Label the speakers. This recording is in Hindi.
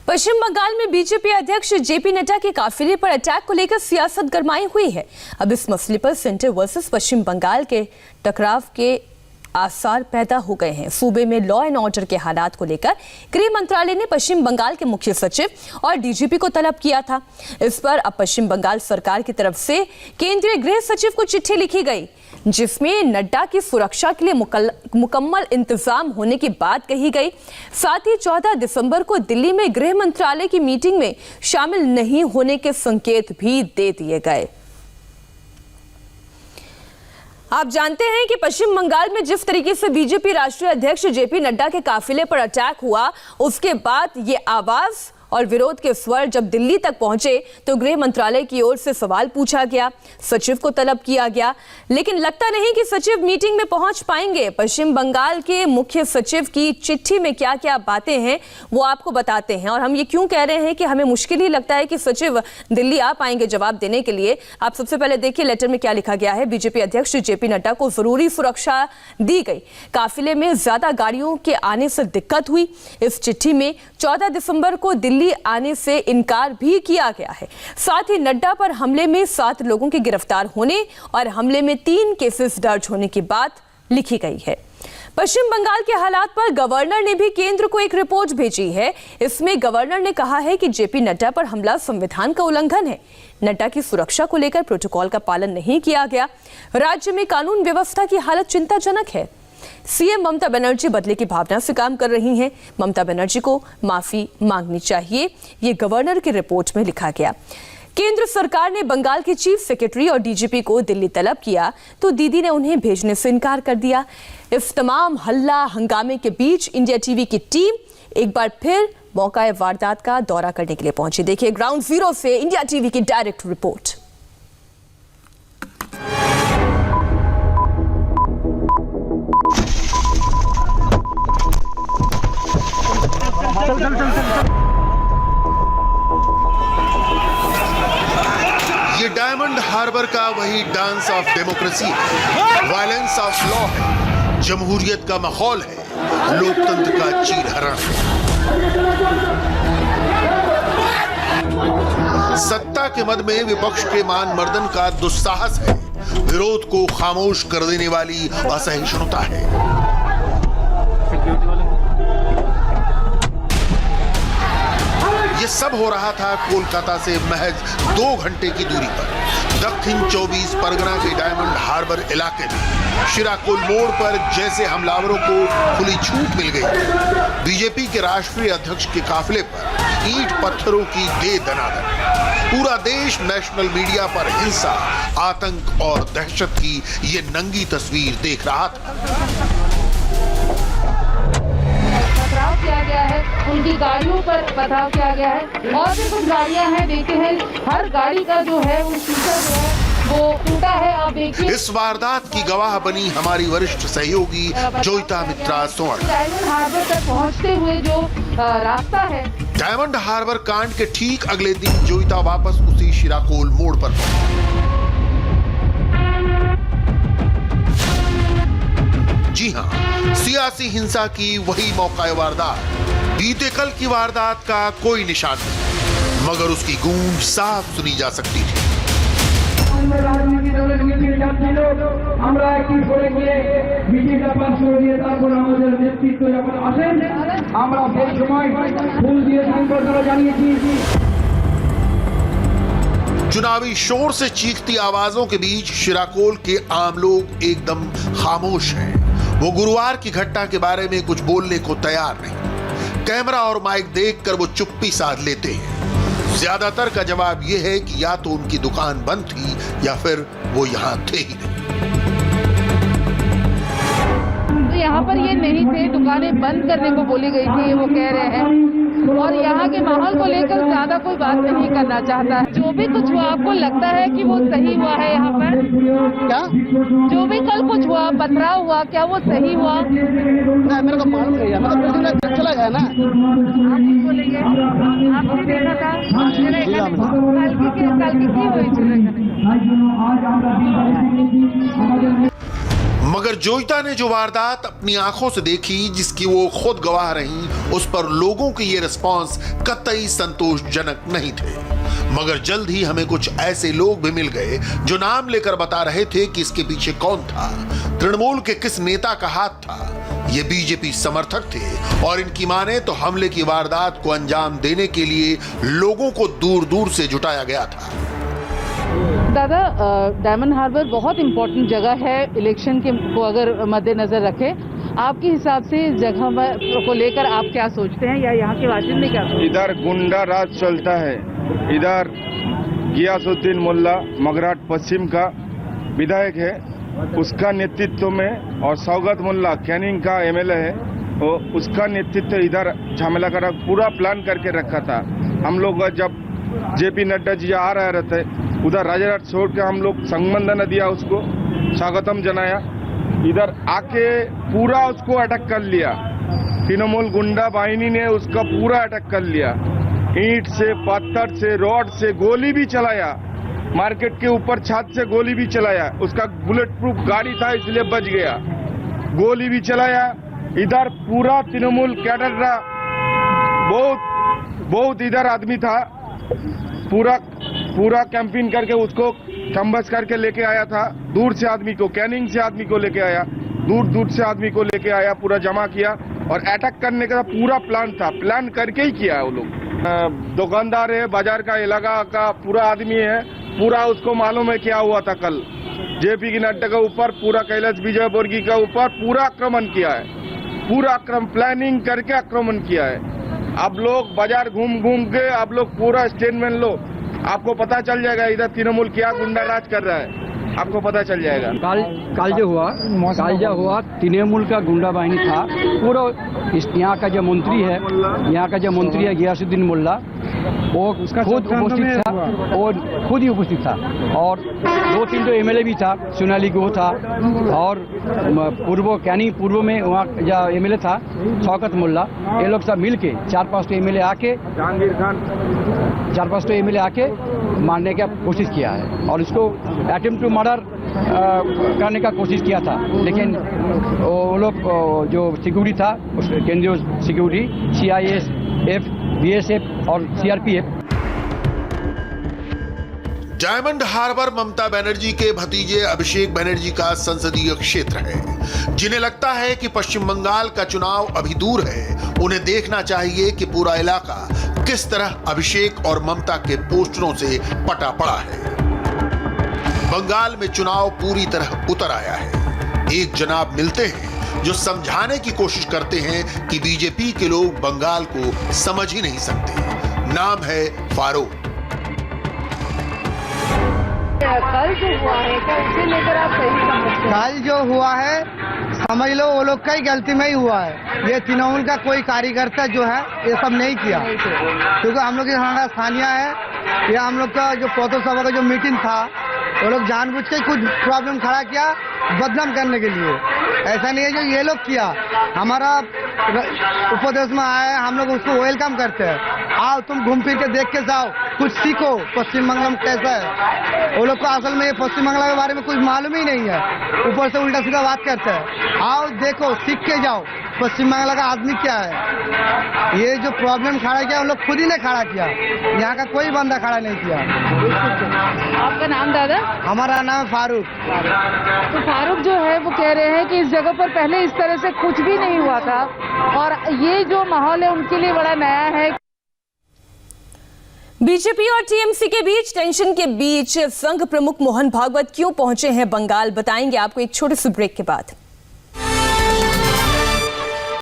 Speaker 1: पश्चिम बंगाल में बीजेपी अध्यक्ष जेपी नड्डा के काफिले पर अटैक को लेकर सियासत गरमाई हुई है। अब इस मसले पर सेंटर वर्सेस पश्चिम बंगाल के टकराव के आसार पैदा हो गए हैं। सूबे में लॉ एंड ऑर्डर के हालात को लेकर गृह मंत्रालय ने पश्चिम बंगाल के मुख्य सचिव और डीजीपी को तलब किया था। इस पर अब पश्चिम बंगाल सरकार की तरफ से केंद्रीय गृह सचिव को चिट्ठी लिखी गई, जिसमें नड्डा की सुरक्षा के लिए मुकम्मल इंतजाम होने की बात कही गई। साथ ही 14 दिसंबर को दिल्ली में गृह मंत्रालय की मीटिंग में शामिल नहीं होने के संकेत भी दे दिए गए। आप जानते हैं कि पश्चिम बंगाल में जिस तरीके से बीजेपी राष्ट्रीय अध्यक्ष जेपी नड्डा के काफिले पर अटैक हुआ, उसके बाद ये आवाज और विरोध के स्वर जब दिल्ली तक पहुंचे तो गृह मंत्रालय की ओर से सवाल पूछा गया, सचिव को तलब किया गया, लेकिन लगता नहीं कि सचिव मीटिंग में पहुंच पाएंगे। पश्चिम बंगाल के मुख्य सचिव की चिट्ठी में क्या क्या बातें हैं वो आपको बताते हैं। और हम ये क्यों कह रहे हैं कि हमें मुश्किल ही लगता है कि सचिव दिल्ली आ पाएंगे जवाब देने के लिए। आप सबसे पहले देखिए लेटर में क्या लिखा गया है। बीजेपी अध्यक्ष जेपी नड्डा को जरूरी सुरक्षा दी गई, काफिले में ज्यादा गाड़ियों के आने से दिक्कत हुई। इस चिट्ठी में 14 दिसंबर को दिल्ली आने से इनकार भी किया गया है। साथ ही नड्डा पर हमले में 7 लोगों के गिरफ्तार होने और हमले में 3 केसेस दर्ज होने की बात लिखी गई है। पश्चिम बंगाल के हालात पर गवर्नर ने भी केंद्र को एक रिपोर्ट भेजी है। इसमें गवर्नर ने कहा है कि जेपी नड्डा पर हमला संविधान का उल्लंघन है। नड्डा की सुरक्षा को लेकर प्रोटोकॉल का पालन नहीं किया गया। राज्य में कानून व्यवस्था की हालत चिंताजनक है। सीएम ममता बनर्जी बदले की भावना से काम कर रही हैं। ममता बनर्जी को माफी मांगनी चाहिए, ये गवर्नर की रिपोर्ट में लिखा गया। केंद्र सरकार ने बंगाल के चीफ सेक्रेटरी और डीजीपी को दिल्ली तलब किया तो दीदी ने उन्हें भेजने से इनकार कर दिया। इस तमाम हल्ला हंगामे के बीच इंडिया टीवी की टीम एक बार फिर मौका वारदात का दौरा करने के लिए पहुंची। देखिए ग्राउंड जीरो से इंडिया टीवी की डायरेक्ट रिपोर्ट।
Speaker 2: ये डायमंड हार्बर का वही डांस ऑफ डेमोक्रेसी है, वायलेंस ऑफ लॉ है, जमहूरियत का माहौल है, लोकतंत्र का चीरहरण है। सत्ता के मद में विपक्ष के मान मर्दन का दुस्साहस है, विरोध को खामोश कर देने वाली असहिष्णुता है। ये सब हो रहा था कोलकाता से महज 2 घंटे की दूरी पर दक्षिण 24 परगना के डायमंड हार्बर इलाके में शिराकोल मोड़ पर जैसे हमलावरों को खुली छूट मिल गई। बीजेपी के राष्ट्रीय अध्यक्ष के काफिले पर ईंट पत्थरों की दे दनादन। पूरा देश नेशनल मीडिया पर हिंसा, आतंक और दहशत की ये नंगी तस्वीर देख रहा था।
Speaker 3: किया गया है, उनकी गाड़ियों पर पथराव किया गया है और भी कुछ गाड़ियां हैं, देखते हैं हर गाड़ी का जो है वो शीशा जो है वो टूटा है। आप देखिए
Speaker 2: इस वारदात की गवाह बनी हमारी वरिष्ठ सहयोगी जोइता मित्रा सोन।
Speaker 3: डायमंड हार्बर तक पहुंचते हुए जो रास्ता है,
Speaker 2: डायमंड हार्बर कांड के ठीक अगले दिन जोइता वापस उसी शिराकोल मोड़ पर पहुंची। जी हाँ, सियासी हिंसा की वही मौका वारदात। बीते कल की वारदात का कोई निशान नहीं, मगर उसकी गूंज साफ सुनी जा सकती थी। चुनावी शोर से चीखती आवाजों के बीच शिराकोल के आम लोग एकदम खामोश हैं। वो गुरुवार की घटना के बारे में कुछ बोलने को तैयार नहीं। कैमरा और माइक देखकर वो चुप्पी साध लेते हैं। ज्यादातर का जवाब यह है कि या तो उनकी दुकान बंद थी या फिर वो यहाँ थे ही नहीं।
Speaker 3: तो यहाँ पर ये नहीं थे, दुकानें बंद करने को बोली गई थी, ये वो कह रहे हैं। और यहाँ के माहौल को लेकर ज्यादा कोई बात नहीं करना चाहता। जो भी कुछ हुआ आपको लगता है कि वो सही हुआ है यहाँ पर? क्या जो भी कल कुछ हुआ, पथराव हुआ, क्या वो सही हुआ?
Speaker 4: नहीं, मेरे को मालूम नहीं है, मतलब चला गया ना।
Speaker 3: आप कुछ बोलेंगे? आपने देखा था कल की हुई?
Speaker 2: मगर जोईता ने जो वारदात अपनी आंखों से देखी, जिसकी वो खुद गवाह रहीं, उस पर लोगों के ये रिस्पांस कतई संतोषजनक नहीं थे। मगर जल्द ही हमें कुछ ऐसे लोग भी मिल गए जो नाम लेकर बता रहे थे कि इसके पीछे कौन था, तृणमूल के किस नेता का हाथ था। ये बीजेपी समर्थक थे और इनकी माने तो हमले की वारदात को अंजाम देने के लिए लोगों को दूर दूर से जुटाया गया था।
Speaker 3: दादा, डायमंड हार्बर बहुत इंपॉर्टेंट जगह है। इलेक्शन के को अगर मद्देनजर रखें, आपके हिसाब से इस जगह को लेकर आप क्या सोचते हैं या यहाँ के बाशिंदे क्या सोचते हैं?
Speaker 5: इधर गुंडा राज चलता है। इधर गियासुद्दीन मुल्ला मगराट पश्चिम का विधायक है, उसका नेतृत्व में, और सौगत मुल्ला कैनिंग का एमएलए है, तो उसका नेतृत्व इधर झमेला का पूरा प्लान करके रखा था। हम लोग जब जेपी नड्डा जी आ रहे रहते, उधर राजारहाट छोड़ के हम लोग संबंधन दिया, उसको स्वागतम जनाया। इधर आके पूरा उसको अटैक कर लिया। तृणमूल गुंडा बाहिनी ने उसका पूरा अटैक कर लिया। ईंट से, पत्थर से, रॉड से गोली भी चलाया। मार्केट के ऊपर छत से गोली भी चलाया। उसका बुलेट प्रूफ गाड़ी था इसलिए बच गया। गोली भी चलाया। इधर पूरा तृणमूल कैडर रहा, बहुत इधर आदमी था। पूरा कैंपिंग करके उसको खम्बस करके लेके आया था। दूर से आदमी को, कैनिंग से आदमी को लेके आया, दूर से आदमी को लेके आया, पूरा जमा किया और अटैक करने का पूरा प्लान था। प्लान करके ही किया है वो लोग। दुकानदार है, बाजार का इलाका का पूरा आदमी है, पूरा उसको मालूम है क्या हुआ था कल। जेपी की नड्डा के ऊपर, पूरा कैलाश विजयवर्गीय के ऊपर पूरा आक्रमण किया है। पूरा प्लानिंग करके आक्रमण किया है। आप लोग बाजार घूम के आप लोग पूरा स्टेटमेंट लो, आपको पता चल जाएगा इधर तृणमूल क्या गुंडा राज कर रहा है, आपको पता चल जाएगा।
Speaker 6: काल जो हुआ तृणमूल का गुंडा बाहिनी था। पूरा यहाँ का जो मंत्री है गियासुद्दीन मुल्ला, वो खुद उपस्थित था, वो खुद ही उपस्थित था। और 2-3 जो एमएलए भी था, सोनाली गो था, और पूर्व में वहाँ जो एमएलए था शौकत मुल्ला, ये लोग सब मिल के 4-5 एमएलए आके,
Speaker 5: जहांगीर खान
Speaker 6: 4-5 एमएलए आके मारने का कोशिश किया है और इसको अटेम्प्ट टू मर्डर करने का कोशिश किया था। लेकिन वो लोग जो सिक्योरिटी था, केंद्रीय सिक्योरिटी, CISF, BSF और CRPF।
Speaker 2: Diamond harbour Mamata Banerjee के भतीजे अभिषेक बनर्जी का संसदीय क्षेत्र है। जिन्हें लगता है कि पश्चिम बंगाल का चुनाव अभी दूर है, उन्हें देखना चाहिए कि पूरा इलाका किस तरह अभिषेक और ममता के पोस्टरों से पटा पड़ा है। बंगाल में चुनाव पूरी तरह उतर आया है। एक जनाब मिलते हैं जो समझाने की कोशिश करते हैं कि बीजेपी के लोग बंगाल को समझ ही नहीं सकते। नाम है फारूक।
Speaker 3: कल जो हुआ है, क्या उसे लेकर आप सही समझते हैं?
Speaker 7: कल जो हुआ है, समझ लो वो लोग का ही गलती में ही हुआ है। ये तृणमूल का कोई कार्यकर्ता जो है ये सब नहीं किया, क्योंकि हम लोग यहाँ स्थानीय है। या हम लोग का जो पौधो सभा का जो मीटिंग था, वो लोग जानबूझ के कुछ प्रॉब्लम खड़ा किया बदनाम करने के लिए। ऐसा नहीं है जो ये लोग किया। हमारा उपदेश में आया है, हम लोग उसको वेलकम करते हैं। आओ तुम घूम फिर के देख के जाओ, कुछ सीखो पश्चिम बंगाल में कैसा है। वो लोग को असल में ये पश्चिम बंगाल के बारे में कुछ मालूम ही नहीं है, ऊपर से उल्टा सीधा बात करते हैं। आओ देखो, सीख के जाओ पश्चिम बंगाल का आदमी क्या है। ये जो प्रॉब्लम खड़ा किया उन लोग खुद ही ने खड़ा किया, यहाँ का कोई बंदा खड़ा नहीं किया।
Speaker 3: आपका नाम दादा?
Speaker 7: हमारा नाम फारूक।
Speaker 3: तो फारूक जो है वो कह रहे हैं कि इस जगह पर पहले इस तरह से कुछ भी नहीं हुआ था और ये जो माहौल है उनके लिए बड़ा नया है।
Speaker 1: बीजेपी और टीएमसी के बीच टेंशन के बीच संघ प्रमुख मोहन भागवत क्यों पहुंचे हैं बंगाल, बताएंगे आपको एक छोटे से ब्रेक के बाद।